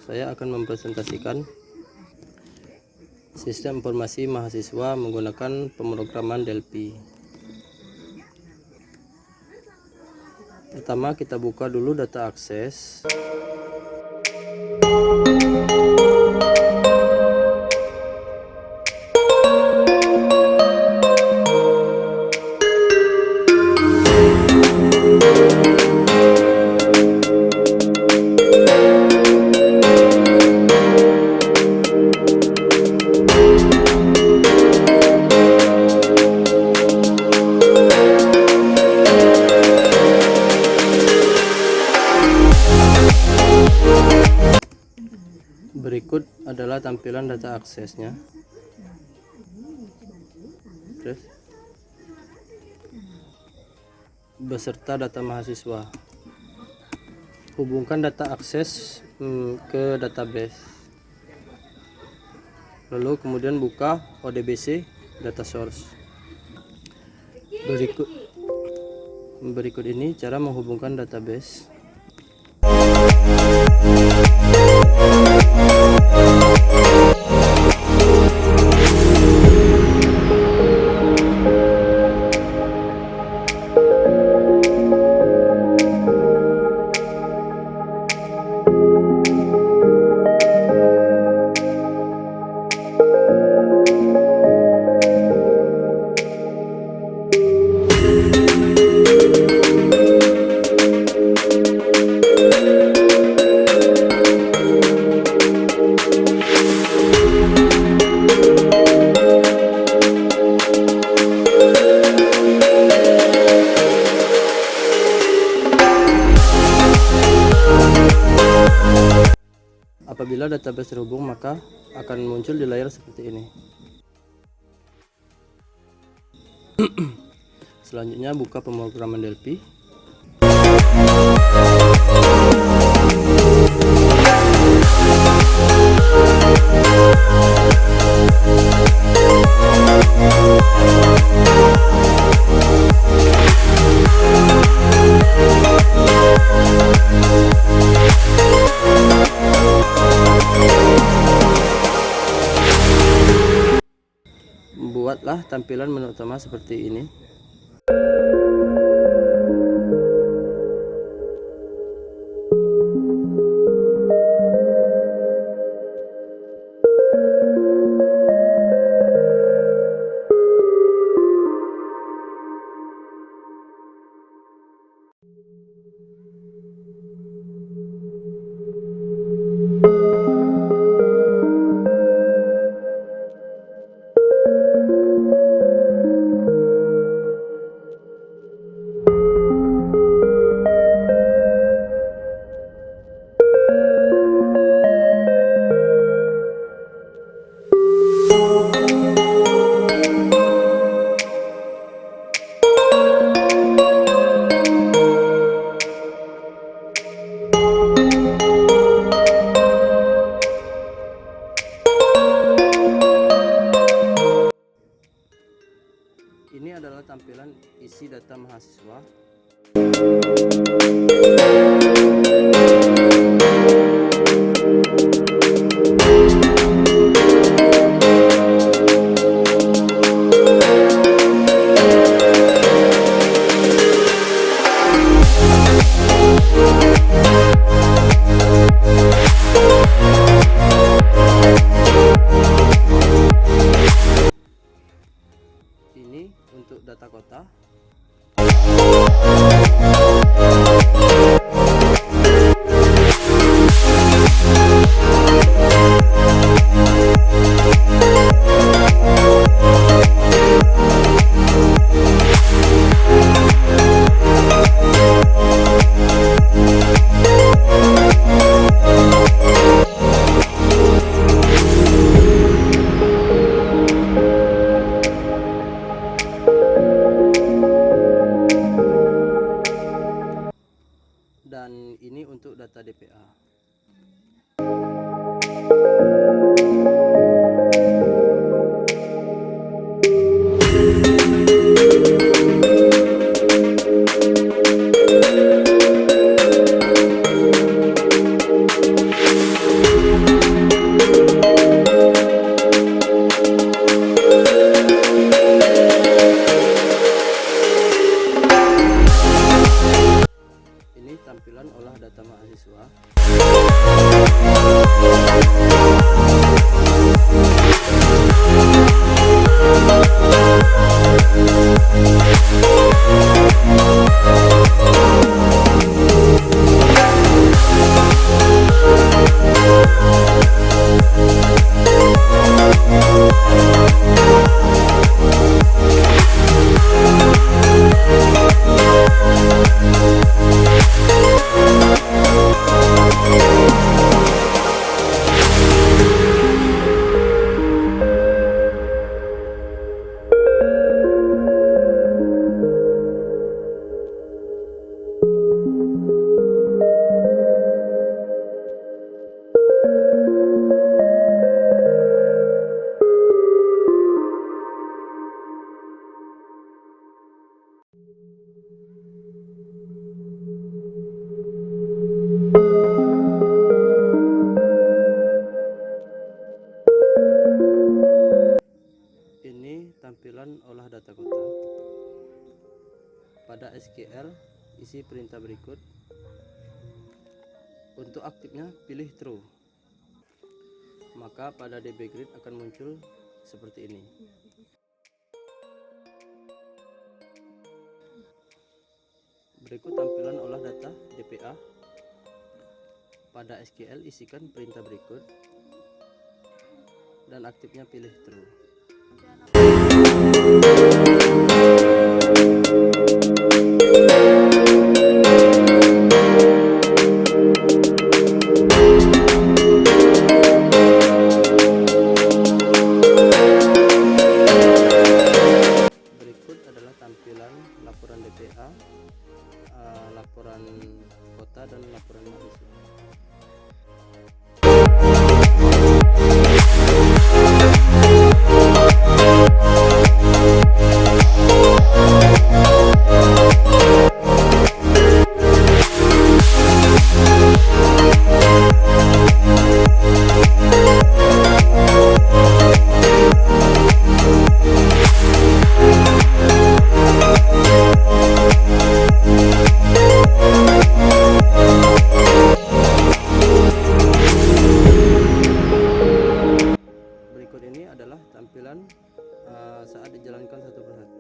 Saya akan mempresentasikan Sistem Informasi Mahasiswa menggunakan pemrograman Delphi. Pertama, kita buka dulu data akses. Berikut adalah tampilan data aksesnya. Terus beserta data mahasiswa. Hubungkan data akses ke database. Lalu kemudian buka ODBC data source. Berikut ini cara menghubungkan database. Apabila database terhubung, maka akan muncul di layar seperti ini. Selanjutnya buka pemrograman Delphi. Buatlah tampilan menu utama seperti ini. Ini adalah tampilan isi data mahasiswa. Ini untuk data kota. tampilan olah data kota. Pada SQL, isi perintah berikut. Untuk aktifnya, pilih true. Maka pada DB grid akan muncul seperti ini. Berikut tampilan olah data DPA. Pada SQL, isikan perintah berikut dan aktifnya pilih true. Berikut adalah tampilan laporan DPA, laporan kota dan laporan mahasiswa. Berikut ini adalah tampilan saat dijalankan satu persatu.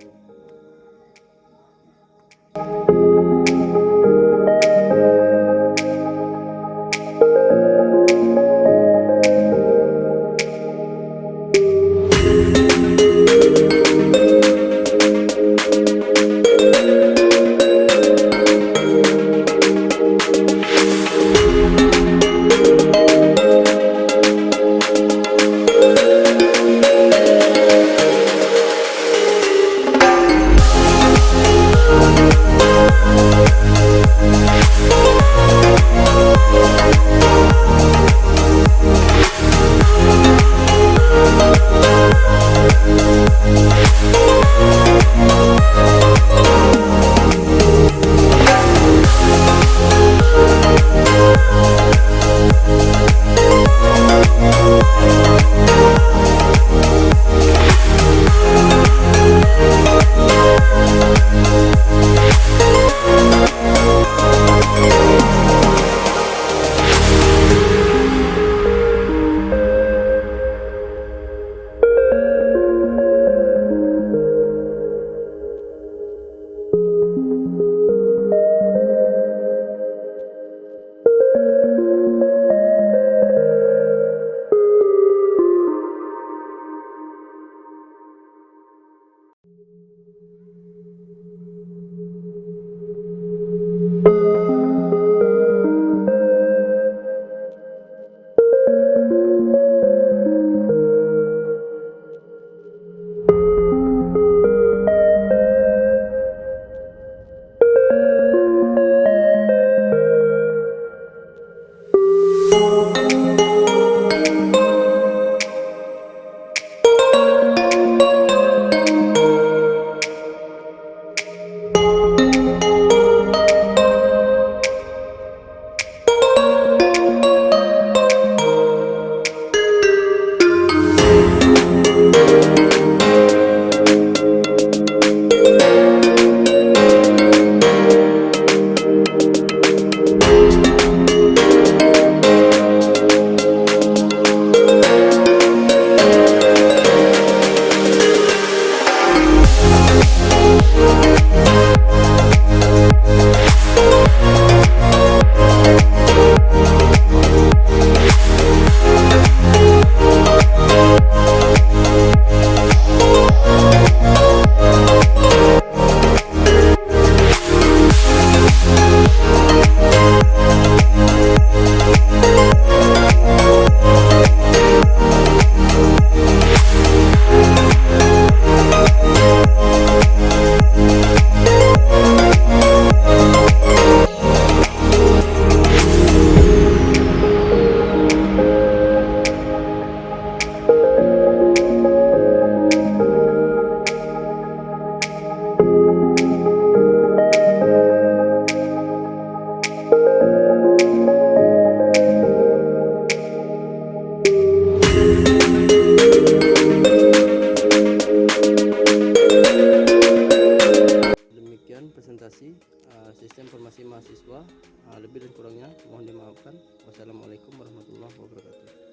Sistem Informasi Mahasiswa. Lebih dan kurangnya mohon dimaafkan. Wassalamualaikum warahmatullahi wabarakatuh.